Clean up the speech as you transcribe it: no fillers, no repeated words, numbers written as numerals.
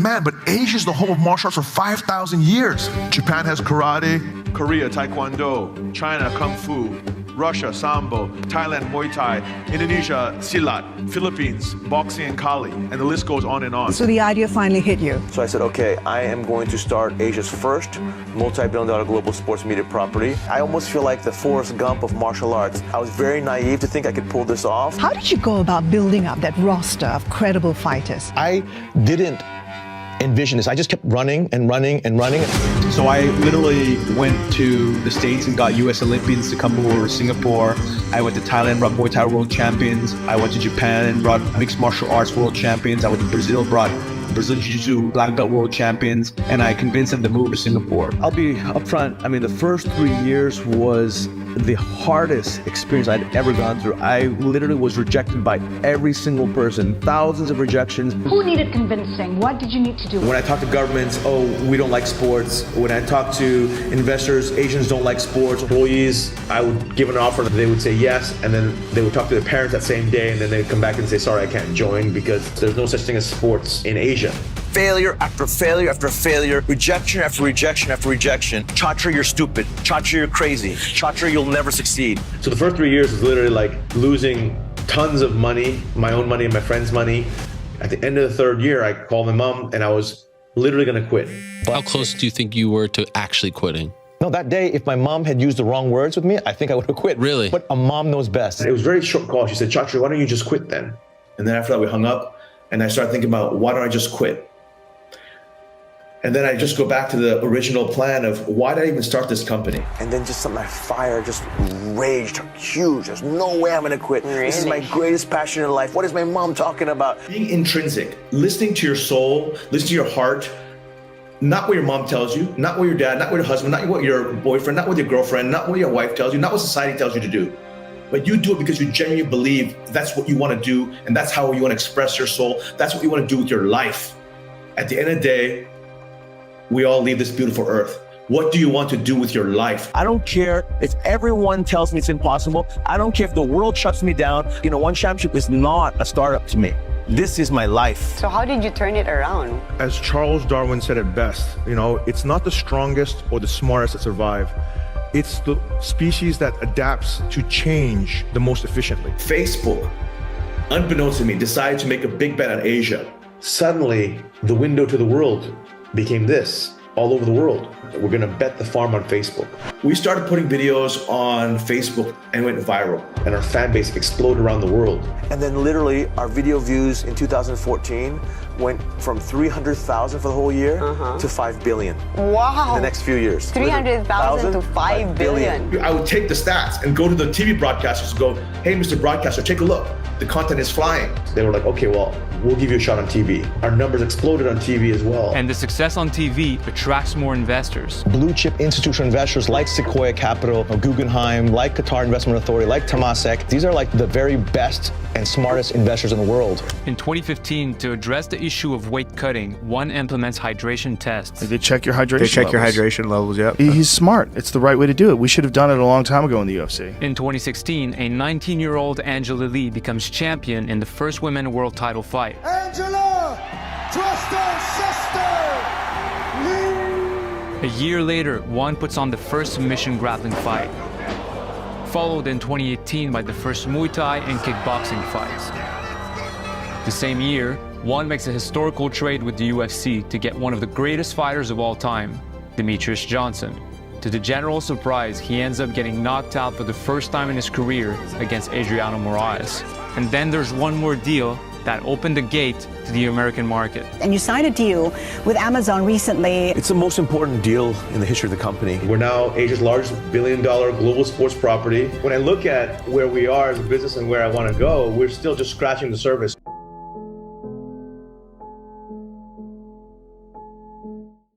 man, but Asia's the home of martial arts for 5,000 years. Japan has karate, Korea, taekwondo, China, kung fu, Russia, sambo, Thailand, Muay Thai, Indonesia, silat, Philippines, boxing and kali, and the list goes on and on. So the idea finally hit you. So I said, okay, I am going to start Asia's first multi-billion-dollar global sports media property. I almost feel like the Forrest Gump of martial arts. I was very naive to think I could pull this off. How did you go about building up that roster of credible fighters? I didn't envision this. I just kept running and running and running. So I literally went to the States and got US Olympians to come over to Singapore. I went to Thailand, brought Muay Thai world champions. I went to Japan and brought mixed martial arts world champions. I went to Brazil, brought Brazilian Jiu-Jitsu black belt world champions, and I convinced them to move to Singapore. I'll be upfront. I mean, the first 3 years was the hardest experience I'd ever gone through. I literally was rejected by every single person, thousands of rejections. Who needed convincing? What did you need to do? When I talk to governments, oh, we don't like sports. When I talk to investors, Asians don't like sports. Employees, I would give an offer, they would say yes, and then they would talk to their parents that same day, and then they'd come back and say, sorry, I can't join because there's no such thing as sports in Asia. Failure after failure after failure, rejection after rejection after rejection. Chatri, you're stupid. Chatri, you're crazy. Chatri, you'll never succeed. So the first 3 years was literally like losing tons of money, my own money and my friends' money. At the end of the third year, I called my mom and I was literally gonna quit. How close do you think you were to actually quitting? No, that day, if my mom had used the wrong words with me, I think I would have quit. Really? But a mom knows best. It was a very short call. She said, Chatri, why don't you just quit then? And then after that, we hung up and I started thinking about, why don't I just quit? And then I just go back to the original plan of why did I even start this company? And then just my fire just raged huge. There's no way I'm gonna quit. Really? This is my greatest passion in life. What is my mom talking about? Being intrinsic, listening to your soul, listening to your heart, not what your mom tells you, not what your dad, not what your husband, not what your boyfriend, not what your girlfriend, not what your wife tells you, not what society tells you to do. But you do it because you genuinely believe that's what you want to do, and that's how you want to express your soul. That's what you want to do with your life. At the end of the day, we all leave this beautiful earth. What do you want to do with your life? I don't care if everyone tells me it's impossible. I don't care if the world shuts me down. You know, one championship is not a startup to me. This is my life. So how did you turn it around? As Charles Darwin said it best, it's not the strongest or the smartest that survive. It's the species that adapts to change the most efficiently. Facebook, unbeknownst to me, decided to make a big bet on Asia. Suddenly, the window to the world became this, all over the world. We're gonna bet the farm on Facebook. We started putting videos on Facebook and went viral. And our fan base exploded around the world. And then literally our video views in 2014 went from 300,000 for the whole year to 5 billion. Wow. In the next few years. 300,000 to 5 billion. I would take the stats and go to the TV broadcasters and go, hey, Mr. Broadcaster, take a look. The content is flying. They were like, okay, well, we'll give you a shot on TV. Our numbers exploded on TV as well. And the success on TV attracts more investors. Blue chip institutional investors like Sequoia Capital, Guggenheim, like Qatar Investment Authority, like Temasek. These are like the very best and smartest investors in the world. In 2015, to address the issue of weight cutting, one implements hydration tests. They check your hydration levels. They check your hydration levels, yep. He's smart. It's the right way to do it. We should have done it a long time ago in the UFC. In 2016, a 19-year-old Angela Lee becomes champion in the first women world title fight. Angela, Twister sister, Lee. A year later, One puts on the first submission grappling fight, followed in 2018 by the first Muay Thai and kickboxing fights. The same year, One makes a historical trade with the UFC to get one of the greatest fighters of all time, Demetrius Johnson. To the general surprise, he ends up getting knocked out for the first time in his career against Adriano Moraes. And then there's one more deal that opened the gate to the American market. And you signed a deal with Amazon recently. It's the most important deal in the history of the company. We're now Asia's largest billion-dollar global sports property. When I look at where we are as a business and where I want to go, we're still just scratching the surface.